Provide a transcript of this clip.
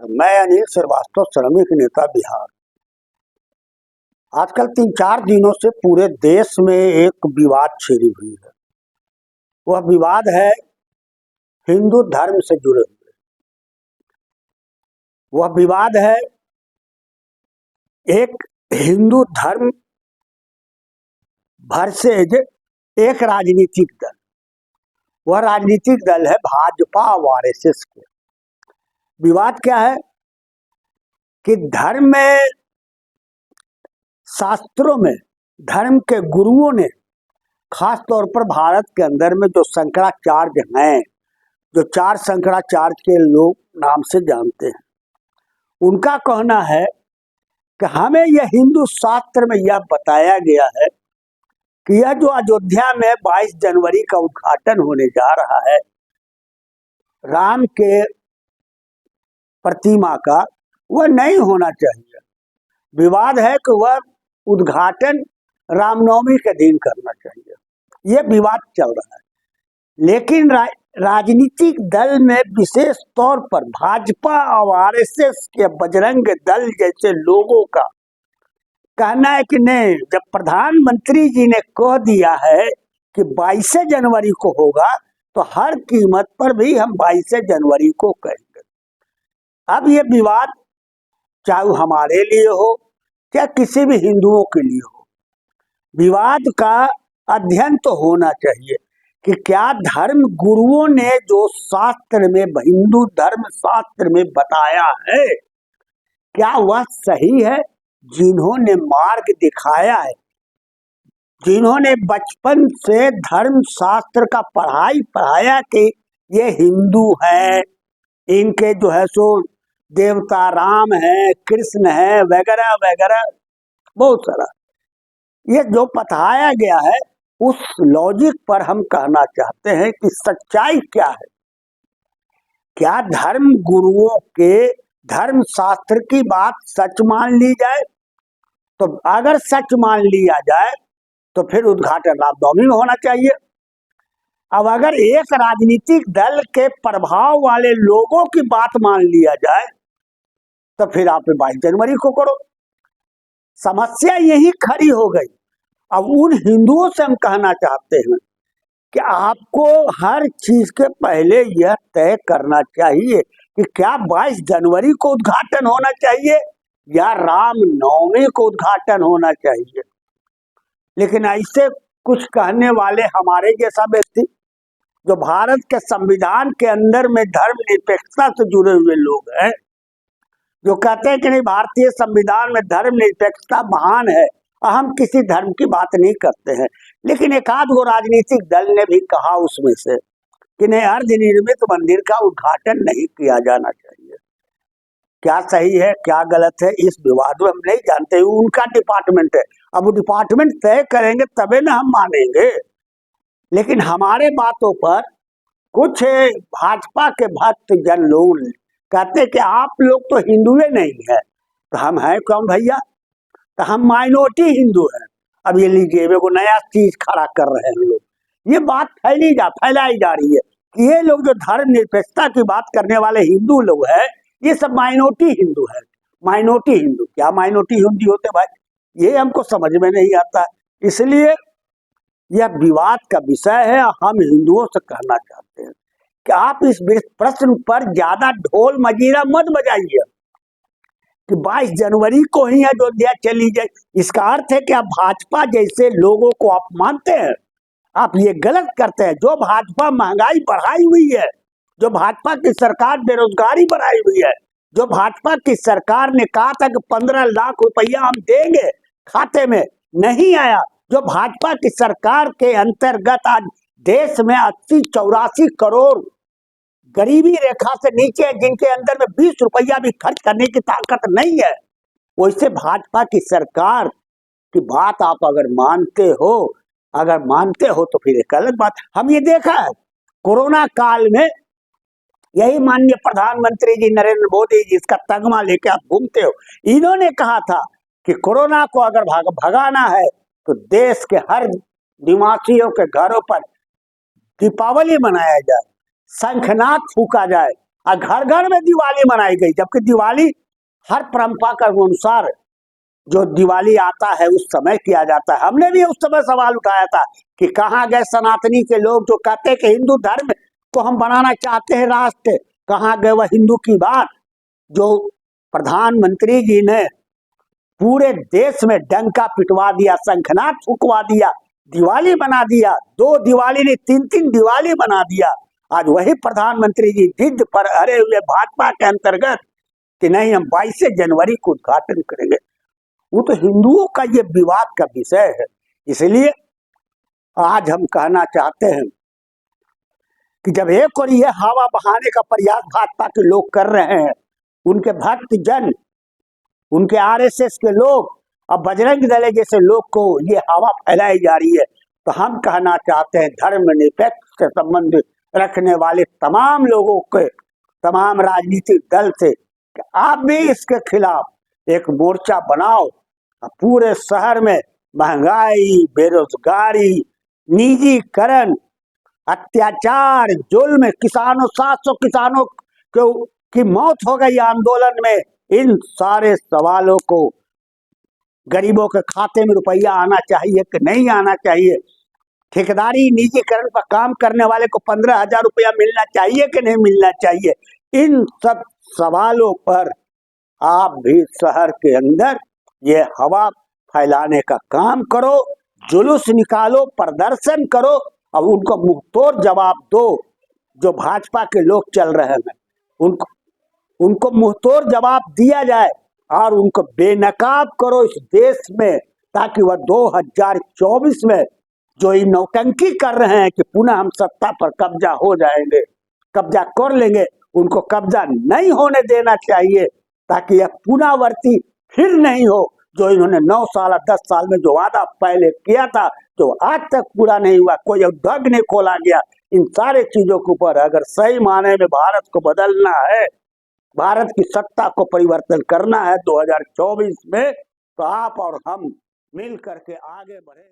मैं अनिल श्रीवास्तव, श्रमिक नेता बिहार। आजकल 3-4 दिनों से पूरे देश में एक विवाद छिड़ी हुई है। वह विवाद है हिंदू धर्म से जुड़े हुए। वह विवाद है एक हिंदू धर्म वर्सेज एक राजनीतिक दल। वह राजनीतिक दल है भाजपा और आरएसएस के। विवाद क्या है कि धर्म में, शास्त्रों में, धर्म के गुरुओं ने खास तौर पर भारत के अंदर में जो शंकराचार्य हैं, जो 4 शंकराचार्य के लोग नाम से जानते हैं, उनका कहना है कि हमें यह हिंदू शास्त्र में यह बताया गया है कि यह जो अयोध्या में 22 जनवरी का उद्घाटन होने जा रहा है राम के प्रतिमा का, वह नहीं होना चाहिए। विवाद है कि वह उद्घाटन रामनवमी के दिन करना चाहिए। यह विवाद चल रहा है। लेकिन राजनीतिक दल में विशेष तौर पर भाजपा और आरएसएस के बजरंग दल जैसे लोगों का कहना है कि नहीं, जब प्रधानमंत्री जी ने कह दिया है कि 22 जनवरी को होगा तो हर कीमत पर भी हम 22 जनवरी को करेंगे। अब ये विवाद चाहे हमारे लिए हो या किसी भी हिंदुओं के लिए हो, विवाद का अध्ययन तो होना चाहिए कि क्या धर्म गुरुओं ने जो शास्त्र में, हिंदू धर्म शास्त्र में बताया है, क्या वह सही है? जिन्होंने मार्ग दिखाया है, जिन्होंने बचपन से धर्म शास्त्र का पढ़ाया कि ये हिंदू है, इनके जो है सो देवता राम है, कृष्ण है, वगैरह वगैरह बहुत सारा, ये जो बताया गया है, उस लॉजिक पर हम कहना चाहते हैं कि सच्चाई क्या है। क्या धर्म गुरुओं के धर्म शास्त्र की बात सच मान ली जाए? तो अगर सच मान लिया जाए तो फिर उद्घाटन रामनवमी में होना चाहिए। अब अगर एक राजनीतिक दल के प्रभाव वाले लोगों की बात मान लिया जाए तो फिर आप 22 जनवरी को करो। समस्या यही खड़ी हो गई। अब उन हिंदुओं से हम कहना चाहते हैं कि आपको हर चीज के पहले यह तय करना चाहिए कि क्या 22 जनवरी को उद्घाटन होना चाहिए या राम नवमी को उद्घाटन होना चाहिए। लेकिन ऐसे कुछ कहने वाले हमारे जैसा व्यक्ति, जो भारत के संविधान के अंदर में धर्मनिरपेक्षता से जुड़े हुए लोग हैं, जो कहते हैं कि नहीं, भारतीय संविधान में धर्मनिरपेक्षता महान है और हम किसी धर्म की बात नहीं करते हैं। लेकिन एक आध गो राजनीतिक दल ने भी कहा उसमें से कि नहीं, अर्धनिर्मित मंदिर का उद्घाटन नहीं किया जाना चाहिए। क्या सही है क्या गलत है इस विवाद में हम नहीं जानते, उनका डिपार्टमेंट है। अब वो डिपार्टमेंट तय करेंगे तबे ना हम मानेंगे। लेकिन हमारे बातों पर कुछ भाजपा के भक्त जन लोग कहते हैं कि आप लोग तो हिंदुए नहीं है, तो हम हैं कौन भैया? तो हम माइनॉरिटी हिंदू हैं। अब ये लीजिए, वो नया चीज खड़ा कर रहे हैं लोग। ये बात फैलाई जा रही है कि ये लोग जो धर्म निरपेक्षता की बात करने वाले हिंदू लोग हैं, ये सब माइनॉरिटी हिंदू है। माइनॉरिटी हिंदू क्या माइनॉरिटी हिंदू होते भाई, ये हमको समझ में नहीं आता। इसलिए यह विवाद का विषय है। हम हिंदुओं से कहना चाहते हैं कि आप इस प्रश्न पर ज्यादा ढोल मजीरा मत बजाइए कि 22 जनवरी को ही अयोध्या चली जाए। इसका अर्थ है कि आप भाजपा जैसे लोगों को आप मानते हैं, आप ये गलत करते हैं। जो भाजपा महंगाई बढ़ाई हुई है, जो भाजपा की सरकार बेरोजगारी बढ़ाई हुई है, जो भाजपा की सरकार ने कहा था कि 15 लाख रुपया हम देंगे, खाते में नहीं आया, जो भाजपा की सरकार के अंतर्गत आज देश में 80-84 करोड़ गरीबी रेखा से नीचे है, जिनके अंदर में 20 रुपया भी खर्च करने की ताकत नहीं है, वैसे भाजपा की सरकार की बात आप अगर मानते हो तो फिर एक अलग बात। हम ये देखा है कोरोना काल में, यही माननीय प्रधानमंत्री जी नरेंद्र मोदी जी, इसका तगमा लेके आप घूमते हो, इन्होंने कहा था कि कोरोना को अगर भगाना है तो देश के हर निवासियों के घरों पर दीपावली मनाया जाए, शंखनाद फूका जाए और घर घर में दिवाली मनाई गई, जबकि दिवाली हर परंपरा के अनुसार जो दिवाली आता है उस समय किया जाता है। हमने भी उस समय सवाल उठाया था कि कहाँ गए सनातनी के लोग जो कहते हैं कि हिंदू धर्म को हम बनाना चाहते हैं राष्ट्र, कहाँ गए वह हिंदू की बात जो प्रधानमंत्री जी ने पूरे देश में डंका पिटवा दिया, शंखनाद फूंकवा दिया, दिवाली बना दिया, 2 दिवाली नहीं 3 दिवाली बना दिया। आज वही प्रधानमंत्री जी जिद पर अड़े हुए भाजपा के अंतर्गत कि नहीं हम 22 जनवरी को उद्घाटन करेंगे। वो तो हिंदुओं का ये विवाद का विषय है। इसलिए आज हम कहना चाहते हैं कि जब एक और ये हवा बहाने का प्रयास भाजपा के लोग कर रहे हैं, उनके भक्त जन, उनके आरएसएस के लोग और बजरंग दल जैसे लोग को ये हवा फैलाई जा रही है, तो हम कहना चाहते हैं धर्मनिरपेक्ष से संबंध रखने वाले तमाम लोगों के, तमाम राजनीतिक दल से कि आप भी इसके खिलाफ एक मोर्चा बनाओ। पूरे शहर में महंगाई, बेरोजगारी, निजीकरण, अत्याचार, जुल्म, किसानों 700 किसानों की मौत हो गई आंदोलन में, इन सारे सवालों को गरीबों के खाते में रुपया आना चाहिए कि नहीं आना चाहिए, ठेकेदारी निजीकरण पर काम करने वाले को 15,000 रुपया मिलना चाहिए कि नहीं मिलना चाहिए, इन सब सवालों पर आप भी शहर के अंदर ये हवा फैलाने का काम करो, जुलूस निकालो, प्रदर्शन करो और उनको मुंहतोड़ जवाब दो। जो भाजपा के लोग चल रहे हैं उनको मुंहतोड़ जवाब दिया जाए और उनको बेनकाब करो इस देश में, ताकि वह 2024 में जो ये नौटंकी कर रहे हैं कि पुनः हम सत्ता पर कब्जा हो जाएंगे, कब्जा कर लेंगे, उनको कब्जा नहीं होने देना चाहिए, ताकि यह पुनरावर्ती फिर नहीं हो जो इन्होंने 9 साल 10 साल में जो वादा पहले किया था जो आज तक पूरा नहीं हुआ, कोई उद्योग नहीं खोला गया। इन सारे चीजों के ऊपर अगर सही माने में भारत को बदलना है, भारत की सत्ता को परिवर्तन करना है 2024 में, तो आप और हम मिल करके आगे बढ़े।